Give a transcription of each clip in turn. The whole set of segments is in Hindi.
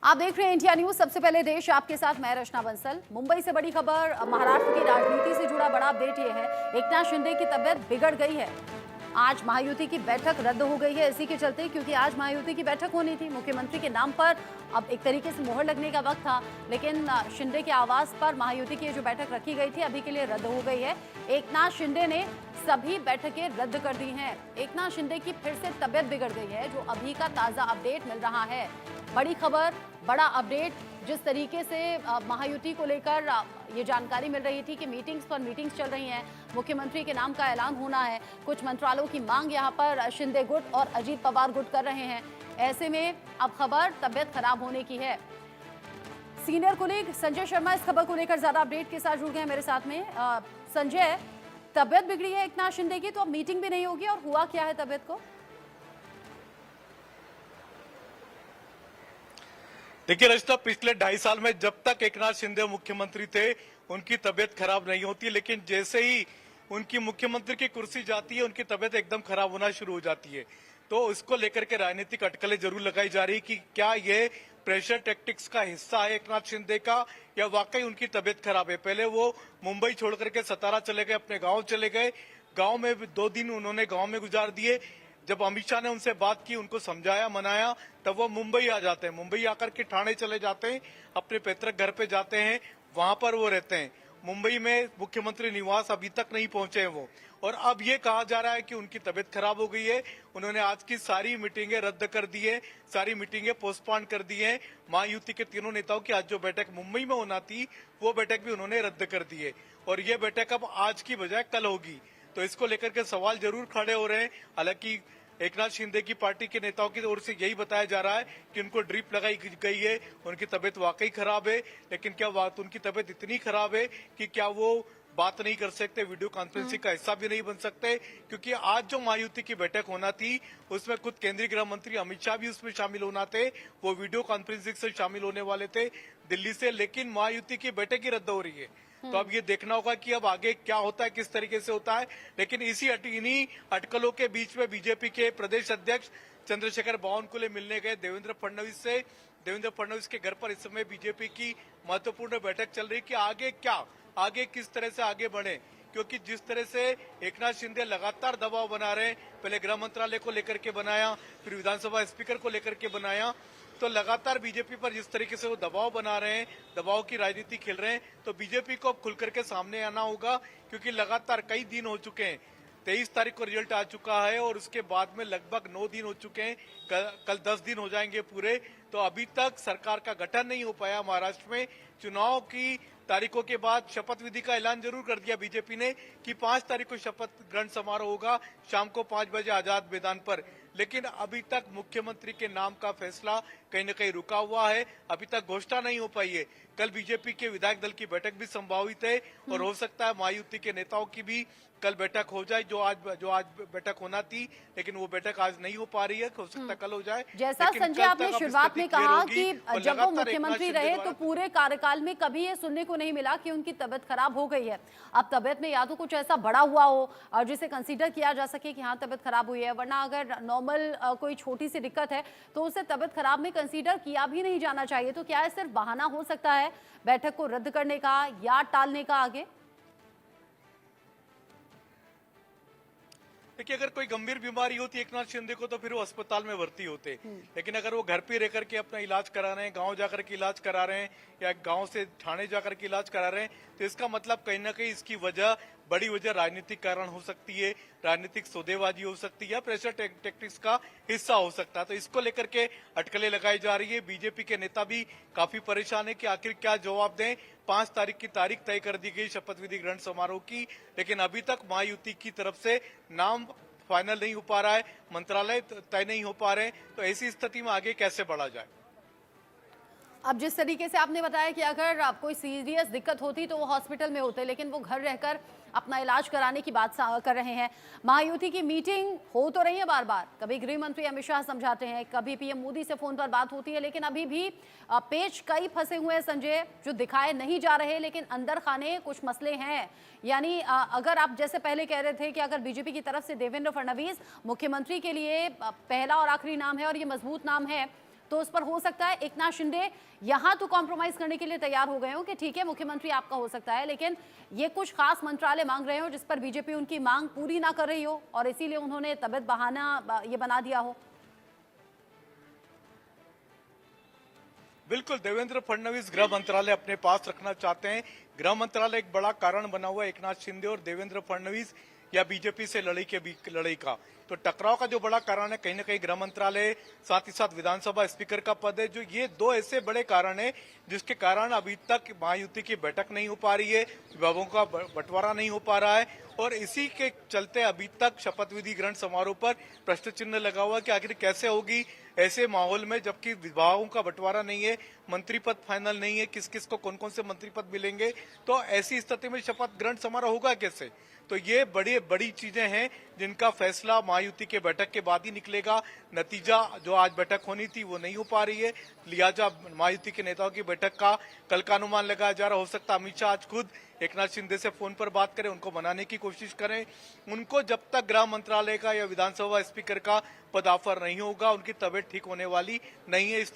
आप देख रहे हैं इंडिया न्यूज। सबसे पहले देश आपके साथ मैं रचना बंसल। मुंबई से बड़ी खबर, महाराष्ट्र की राजनीति से जुड़ा बड़ा अपडेट ये है, एकनाथ शिंदे की तबीयत बिगड़ गई है। आज महायुति की बैठक रद्द हो गई है इसी के चलते, क्योंकि आज महायुति की बैठक होनी थी। मुख्यमंत्री के नाम पर अब एक तरीके से मोहर लगने का वक्त था, लेकिन शिंदे के आवास पर महायुति की जो बैठक रखी गई थी अभी के लिए रद्द हो गई है। एकनाथ शिंदे ने सभी बैठकें रद्द कर दी हैं। एकनाथ शिंदे की फिर से तबीयत बिगड़ गई है, जो अभी का ताजा अपडेट मिल रहा है। बड़ी खबर, बड़ा अपडेट। जिस तरीके से महायुति को लेकर ये जानकारी मिल रही थी कि मीटिंग्स पर मीटिंग्स चल रही हैं, मुख्यमंत्री के नाम का ऐलान होना है, कुछ मंत्रालयों की मांग यहाँ पर शिंदे गुट और अजीत पवार गुट कर रहे हैं। ऐसे में अब खबर तबीयत खराब होने की है। सीनियर कोलीग संजय शर्मा इस खबर को लेकर ज्यादा अपडेट के साथ जुड़ गए हैं मेरे साथ में। संजय, तबीयत बिगड़ी है एकनाथ शिंदे की, तो अब मीटिंग भी नहीं होगी, और हुआ क्या है तबीयत को? देखिए रचना, पिछले 2.5 साल में जब तक एकनाथ शिंदे मुख्यमंत्री थे उनकी तबीयत खराब नहीं होती, लेकिन जैसे ही उनकी मुख्यमंत्री की कुर्सी जाती है उनकी तबीयत एकदम खराब होना शुरू हो जाती है। तो इसको लेकर के राजनीतिक अटकलें जरूर लगाई जा रही कि क्या ये प्रेशर टैक्टिक्स का हिस्सा है एकनाथ शिंदे का, या वाकई उनकी तबीयत खराब है। पहले वो मुंबई छोड़ करके सतारा चले गए, अपने गाँव चले गए। गाँव में 2 दिन उन्होंने गाँव में गुजार दिए। जब अमित शाह ने उनसे बात की, उनको समझाया मनाया, तब वो मुंबई आ जाते हैं। मुंबई आकर के ठाणे चले जाते हैं, अपने पैतृक घर पे जाते हैं, वहां पर वो रहते हैं। मुंबई में मुख्यमंत्री निवास अभी तक नहीं पहुंचे हैं वो। और अब ये कहा जा रहा है कि उनकी तबीयत खराब हो गई है। उन्होंने आज की सारी मीटिंगें रद्द कर दी है, सारी मीटिंगें पोस्टपोन कर दी है। महायुति के तीनों नेताओं की आज जो बैठक मुंबई में होना थी वो बैठक भी उन्होंने रद्द कर दी है, और ये बैठक अब आज की बजाय कल होगी। तो इसको लेकर के सवाल जरूर खड़े हो रहे हैं। हालांकि एकनाथ शिंदे की पार्टी के नेताओं की ओर से यही बताया जा रहा है कि उनको ड्रिप लगाई गई है, उनकी तबीयत वाकई खराब है। लेकिन क्या बात, उनकी तबीयत इतनी खराब है कि क्या वो बात नहीं कर सकते, वीडियो कॉन्फ्रेंसिंग का हिस्सा भी नहीं बन सकते? क्योंकि आज जो महायुति की बैठक होना थी उसमें खुद केंद्रीय गृह मंत्री अमित शाह भी उसमें शामिल होना थे। वो वीडियो कॉन्फ्रेंसिंग से शामिल होने वाले थे दिल्ली से, लेकिन महायुति की बैठक ही रद्द हो रही है। तो अब ये देखना होगा कि अब आगे क्या होता है, किस तरीके से होता है। लेकिन इन्हीं अटकलों के बीच में बीजेपी के प्रदेश अध्यक्ष चंद्रशेखर बावनकुले मिलने गए देवेंद्र फडणवीस से। देवेंद्र फडणवीस के घर पर इस समय बीजेपी की महत्वपूर्ण बैठक चल रही है कि आगे क्या, आगे किस तरह से आगे बढ़े। क्योंकि जिस तरह से एकनाथ शिंदे लगातार दबाव बना रहे हैं, पहले गृह मंत्रालय को लेकर के बनाया, फिर विधानसभा स्पीकर को लेकर के बनाया, तो लगातार बीजेपी पर जिस तरीके से वो दबाव बना रहे हैं, दबाव की राजनीति खेल रहे हैं, तो बीजेपी को अब खुल करके सामने आना होगा। क्योंकि लगातार कई दिन हो चुके हैं, 23 तारीख को रिजल्ट आ चुका है और उसके बाद में लगभग 9 दिन हो चुके हैं, कल 10 दिन हो जाएंगे पूरे। तो अभी तक सरकार का गठन नहीं हो पाया महाराष्ट्र में। चुनाव की तारीखों के बाद शपथ विधि का ऐलान जरूर कर दिया बीजेपी ने कि 5 तारीख को शपथ ग्रहण समारोह होगा शाम को 5 बजे आजाद मैदान पर। लेकिन अभी तक मुख्यमंत्री के नाम का फैसला कहीं न कहीं रुका हुआ है, अभी तक घोषणा नहीं हो पाई है। कल बीजेपी के विधायक दल की बैठक भी संभावित है, और हो सकता है महायुति के नेताओं की भी कल बैठक हो जाए, जो आज बैठक होना थी, लेकिन वो बैठक आज नहीं हो पा रही है, हो सकता है कल हो जाए। जैसा संजय आपने शुरुआत में कहा कि जब वो मुख्यमंत्री रहे तो पूरे कार्यकाल में कभी ये सुनने को नहीं मिला कि उनकी तबीयत खराब हो गई है। अब तबीयत में या तो कुछ ऐसा बड़ा हुआ हो और जिसे कंसीडर किया जा सके कि हाँ तबीयत खराब हुई है, वरना अगर नॉर्मल कोई छोटी सी दिक्कत है तो उसे तबीयत खराब में कंसीडर किया भी नहीं जाना चाहिए। तो क्या सिर्फ बहाना हो सकता है बैठक को रद्द करने का या टालने का आगे? देखिए, अगर कोई गंभीर बीमारी होती एकनाथ शिंदे को तो फिर वो अस्पताल में भर्ती होते। लेकिन अगर वो घर पे रह करके अपना इलाज करा रहे हैं, गांव जाकर के इलाज करा रहे हैं, या गांव से ठाणे जाकर के इलाज करा रहे हैं, तो इसका मतलब कहीं ना कहीं इसकी वजह, बड़ी वजह राजनीतिक कारण हो सकती है, राजनीतिक सौदेबाजी हो सकती है, या प्रेशर टैक्टिक्स का हिस्सा हो सकता है। तो इसको लेकर के अटकलें लगाई जा रही है। बीजेपी के नेता भी काफी परेशान है कि आखिर क्या जवाब दें। 5 तारीख की तारीख तय कर दी गई शपथ विधि ग्रहण समारोह की, लेकिन अभी तक महायुति की तरफ से नाम फाइनल नहीं हो पा रहा है, मंत्रालय तय नहीं हो पा रहे हैं। तो ऐसी स्थिति में आगे कैसे बढ़ा जाए? अब जिस तरीके से आपने बताया कि अगर आप कोई सीरियस दिक्कत होती तो वो हॉस्पिटल में होते, लेकिन वो घर रहकर अपना इलाज कराने की बात कर रहे हैं। महायुति की मीटिंग हो तो रही है बार बार, कभी गृह मंत्री अमित शाह समझाते हैं, कभी पीएम मोदी से फोन पर बात होती है, लेकिन अभी भी पेच कई फंसे हुए हैं संजय, जो दिखाए नहीं जा रहे, लेकिन अंदर खाने कुछ मसले हैं। यानी अगर आप जैसे पहले कह रहे थे कि अगर बीजेपी की तरफ से देवेंद्र फडणवीस मुख्यमंत्री के लिए पहला और आखिरी नाम है और ये मजबूत नाम है, तो उस पर हो सकता है एकनाथ शिंदे यहां तो कॉम्प्रोमाइज करने के लिए तैयार हो गए हो कि ठीक है मुख्यमंत्री आपका हो सकता है, लेकिन ये कुछ खास मंत्रालय मांग रहे हो जिस पर बीजेपी उनकी मांग पूरी ना कर रही हो और इसीलिए उन्होंने तबियत बहाना ये बना दिया हो। बिल्कुल, देवेंद्र फडणवीस गृह मंत्रालय अपने पास रखना चाहते हैं। गृह मंत्रालय एक बड़ा कारण बना हुआ है एकनाथ शिंदे और देवेंद्र फडणवीस या बीजेपी से लड़ाई का। तो टकराव का जो बड़ा कारण है कहीं ना कहीं गृह मंत्रालय, साथ ही साथ विधानसभा स्पीकर का पद है। जो ये दो ऐसे बड़े कारण है जिसके कारण अभी तक महायुति की बैठक नहीं हो पा रही है, विभागों का बंटवारा नहीं हो पा रहा है और इसी के चलते अभी तक शपथ विधि ग्रहण समारोह पर प्रश्न चिन्ह लगा हुआ है कि आखिर कैसे होगी ऐसे माहौल में, जबकि विभागों का बंटवारा नहीं है, मंत्री पद फाइनल नहीं है, किस किस को कौन कौन से मंत्री पद मिलेंगे। तो ऐसी स्थिति में शपथ ग्रहण समारोह होगा कैसे? तो ये बड़ी चीजें हैं जिनका फैसला महायुति के बैठक के बाद ही निकलेगा। नतीजा जो आज बैठक होनी थी वो नहीं हो पा रही है, लिहाजा महायुति के नेताओं की बैठक का कल का अनुमान लगाया जा रहा। हो सकता है अमित शाह आज खुद एकनाथ शिंदे से फोन पर बात करें, उनको मनाने की कोशिश करें। उनको जब तक गृह मंत्रालय का या विधानसभा स्पीकर का पद ऑफर नहीं होगा उनकी तबीयत ठीक होने वाली नहीं है। इस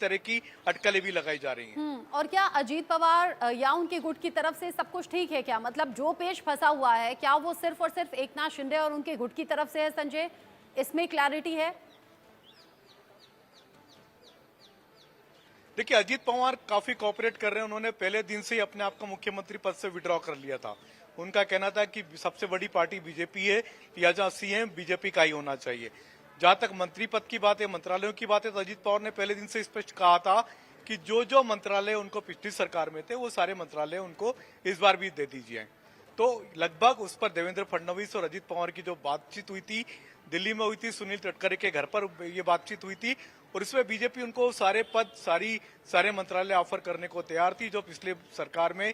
तरह की अटकलें भी लगाई जा रही हैं। और क्या अजीत पवार या उनके गुट की तरफ से सब कुछ ठीक है क्या? मतलब जो पेच फंसा हुआ है क्या वो सिर्फ और सिर्फ एकनाथ शिंदे और उनके गुट की तरफ से है? संजय, इसमें क्लैरिटी है? देखिए, अजीत पवार काफी कोऑपरेट कर रहे हैं। उन्होंने पहले दिन से ही अपने आप को मुख्यमंत्री पद से विड्रॉ कर लिया था। उनका कहना था कि सबसे बड़ी पार्टी बीजेपी है, लिहाजा सीएम बीजेपी का ही होना चाहिए। जहां तक मंत्री पद की बात है, मंत्रालयों की बात है, तो अजीत पवार ने पहले दिन से स्पष्ट कहा था कि जो मंत्रालय उनको पिछली सरकार में थे वो सारे मंत्रालय उनको इस बार भी दे दीजिए। तो लगभग उस पर देवेंद्र फडणवीस और अजीत पवार की जो बातचीत हुई थी, दिल्ली में हुई थी, सुनील तटकरे के घर पर ये बातचीत हुई थी और इसमें बीजेपी उनको सारे पद सारे मंत्रालय ऑफर करने को तैयार थी जो पिछले सरकार में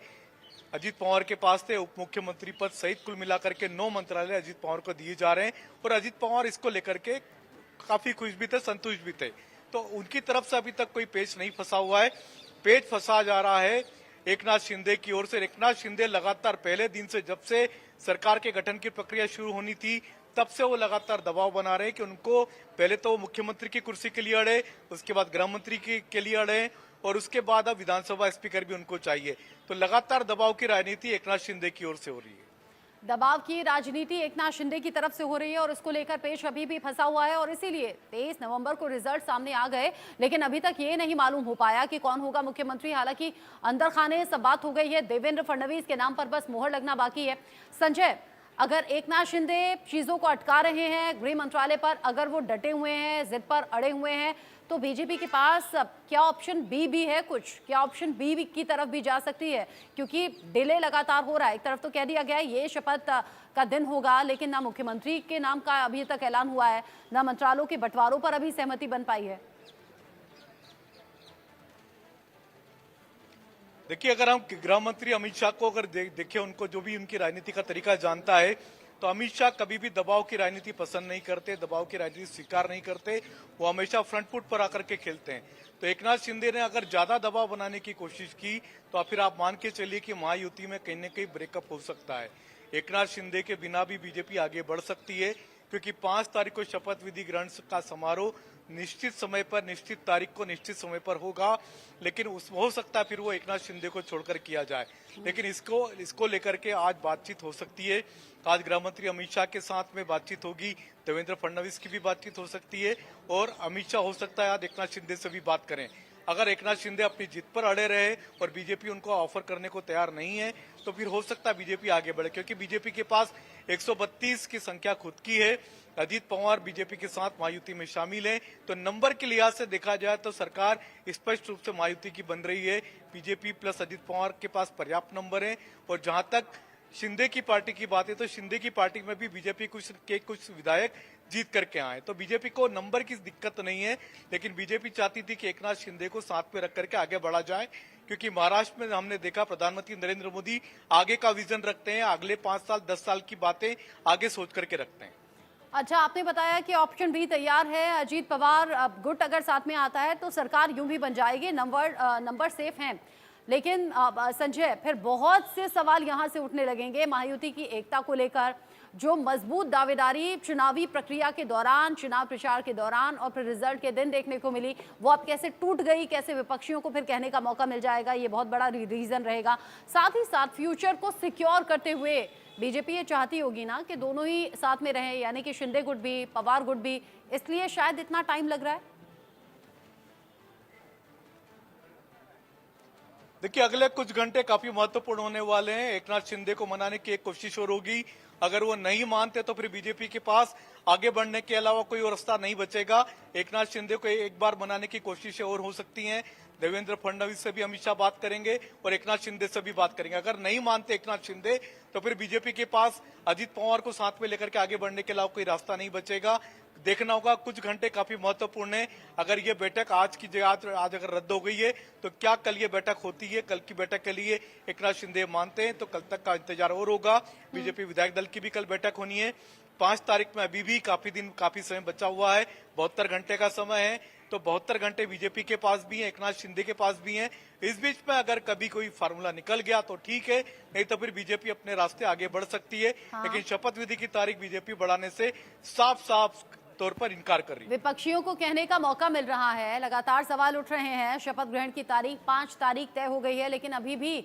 अजीत पवार के पास थे। उप मुख्यमंत्री पद सहित कुल मिलाकर के 9 मंत्रालय अजीत पवार को दिए जा रहे हैं और अजीत पवार इसको लेकर के काफी खुश भी थे, संतुष्ट भी थे। तो उनकी तरफ से अभी तक कोई पेच नहीं फंसा हुआ है। पेच फंसा जा रहा है एकनाथ शिंदे की ओर से। एकनाथ शिंदे लगातार पहले दिन से, जब से सरकार के गठन की प्रक्रिया शुरू होनी थी, तब से वो लगातार दबाव बना रहे हैं कि उनको पहले तो मुख्यमंत्री की कुर्सी के लिए अड़े, उसके बाद गृह मंत्री के लिए अड़े और उसके बाद अब विधानसभा स्पीकर भी उनको चाहिए। तो लगातार दबाव की राजनीति एकनाथ शिंदे की ओर से हो रही है। दबाव की राजनीति एकनाथ शिंदे की तरफ से हो रही है और इसको लेकर पेच अभी भी फंसा हुआ है और इसीलिए 23 नवंबर को रिजल्ट सामने आ गए, लेकिन अभी तक ये नहीं मालूम हो पाया कि कौन होगा मुख्यमंत्री। हालांकि अंदर खाने सब बात हो गई है, देवेंद्र फडणवीस के नाम पर बस मोहर लगना बाकी है। संजय, अगर एकनाथ शिंदे चीजों को अटका रहे हैं गृह मंत्रालय पर, अगर वो डटे हुए हैं, जिद पर अड़े हुए हैं, तो बीजेपी के पास क्या ऑप्शन बी भी है? कुछ क्या ऑप्शन बी की तरफ भी जा सकती है? क्योंकि डिले लगातार हो रहा है। एक तरफ तो कह दिया गया है ये शपथ का दिन होगा, लेकिन ना मुख्यमंत्री के नाम का अभी तक ऐलान हुआ है, ना मंत्रालयों के बंटवारों पर अभी सहमति बन पाई है। देखिए, अगर हम गृह मंत्री अमित शाह को अगर देखें, उनको जो भी उनकी राजनीति का तरीका जानता है, तो अमित शाह कभी भी दबाव की राजनीति पसंद नहीं करते, दबाव की राजनीति स्वीकार नहीं करते। वो हमेशा फ्रंट फुट पर आकर के खेलते हैं। तो एकनाथ शिंदे ने अगर ज्यादा दबाव बनाने की कोशिश की तो फिर आप मान के चलिए कि महायुति में कहीं न कहीं ब्रेकअप हो सकता है। एकनाथ शिंदे के बिना भी बीजेपी आगे बढ़ सकती है, क्योंकि 5 तारीख को शपथ विधि ग्रहण का समारोह निश्चित समय पर, निश्चित तारीख को, निश्चित समय पर होगा, लेकिन हो सकता है फिर वो एकनाथ शिंदे को छोड़कर किया जाए। लेकिन इसको लेकर के आज बातचीत हो सकती है। आज गृह मंत्री अमित शाह के साथ में बातचीत होगी, देवेंद्र फडणवीस की भी बातचीत हो सकती है और अमित शाह हो सकता है आज एकनाथ शिंदे से भी बात करें। अगर एकनाथ शिंदे अपनी जिद पर अड़े रहे और बीजेपी उनको ऑफर करने को तैयार नहीं है, तो फिर हो सकता है बीजेपी आगे बढ़े, क्योंकि बीजेपी के पास 132 की संख्या खुद की है। अजीत पवार बीजेपी के साथ महायुति में शामिल हैं, तो नंबर के लिहाज से देखा जाए तो सरकार स्पष्ट रूप से महायुति की बन रही है। बीजेपी प्लस अजीत पवार के पास पर्याप्त नंबर है। और जहां तक शिंदे की पार्टी की बात है, तो शिंदे की पार्टी में भी बीजेपी कुछ विधायक जीत करके आए, तो बीजेपी को नंबर की दिक्कत नहीं है। लेकिन बीजेपी चाहती थी कि एकनाथ शिंदे को साथ में रख करके आगे बढ़ा जाए, क्योंकि महाराष्ट्र में हमने देखा प्रधानमंत्री नरेंद्र मोदी आगे का विजन रखते हैं, अगले 5 साल 10 साल की बातें आगे सोच करके रखते हैं। अच्छा, आपने बताया कि ऑप्शन बी तैयार है, अजीत पवार गुट अगर साथ में आता है तो सरकार यूं भी बन जाएगी, नंबर सेफ हैं। लेकिन संजय, फिर बहुत से सवाल यहां से उठने लगेंगे महायुति की एकता को लेकर, जो मजबूत दावेदारी चुनावी प्रक्रिया के दौरान, चुनाव प्रचार के दौरान और फिर रिजल्ट के दिन देखने को मिली, वो अब कैसे टूट गई, कैसे विपक्षियों को फिर कहने का मौका मिल जाएगा, ये बहुत बड़ा रीजन रहेगा। साथ ही साथ फ्यूचर को सिक्योर करते हुए बीजेपी ये चाहती होगी ना कि दोनों ही साथ में रहें, यानी कि शिंदे गुट भी, पवार गुट भी, इसलिए शायद इतना टाइम लग रहा है। देखिए, अगले कुछ घंटे काफी महत्वपूर्ण होने वाले हैं। एकनाथ शिंदे को मनाने की एक कोशिश और होगी। अगर वो नहीं मानते तो फिर बीजेपी के पास आगे बढ़ने के अलावा कोई और रास्ता नहीं बचेगा। एकनाथ शिंदे को एक बार मनाने की कोशिशें और हो सकती हैं। देवेंद्र फडणवीस से भी अमित शाह बात करेंगे और एकनाथ शिंदे से भी बात करेंगे। अगर नहीं मानते एकनाथ शिंदे तो फिर बीजेपी के पास अजित पवार को साथ में लेकर के आगे बढ़ने के अलावा कोई रास्ता नहीं बचेगा। देखना होगा, कुछ घंटे काफी महत्वपूर्ण है। अगर ये बैठक आज अगर रद्द हो गई है तो क्या कल ये बैठक होती है? कल की बैठक के लिए एकनाथ शिंदे मानते हैं तो कल तक का इंतजार और होगा। बीजेपी विधायक दल की भी कल बैठक होनी है 5 तारीख में। अभी भी काफी समय बचा हुआ है, 72 घंटे का समय है। तो 72 घंटे बीजेपी के पास भी हैं, एकनाथ शिंदे के पास भी हैं। इस बीच में अगर कभी कोई फार्मूला निकल गया तो ठीक है, नहीं तो फिर बीजेपी अपने रास्ते आगे बढ़ सकती है। लेकिन शपथ विधि की तारीख बीजेपी बढ़ाने से साफ तौर पर इनकार कर रही है। विपक्षियों को कहने का मौका मिल रहा है, लगातार सवाल उठ रहे हैं। शपथ ग्रहण की तारीख 5 तारीख तय हो गई है, लेकिन अभी भी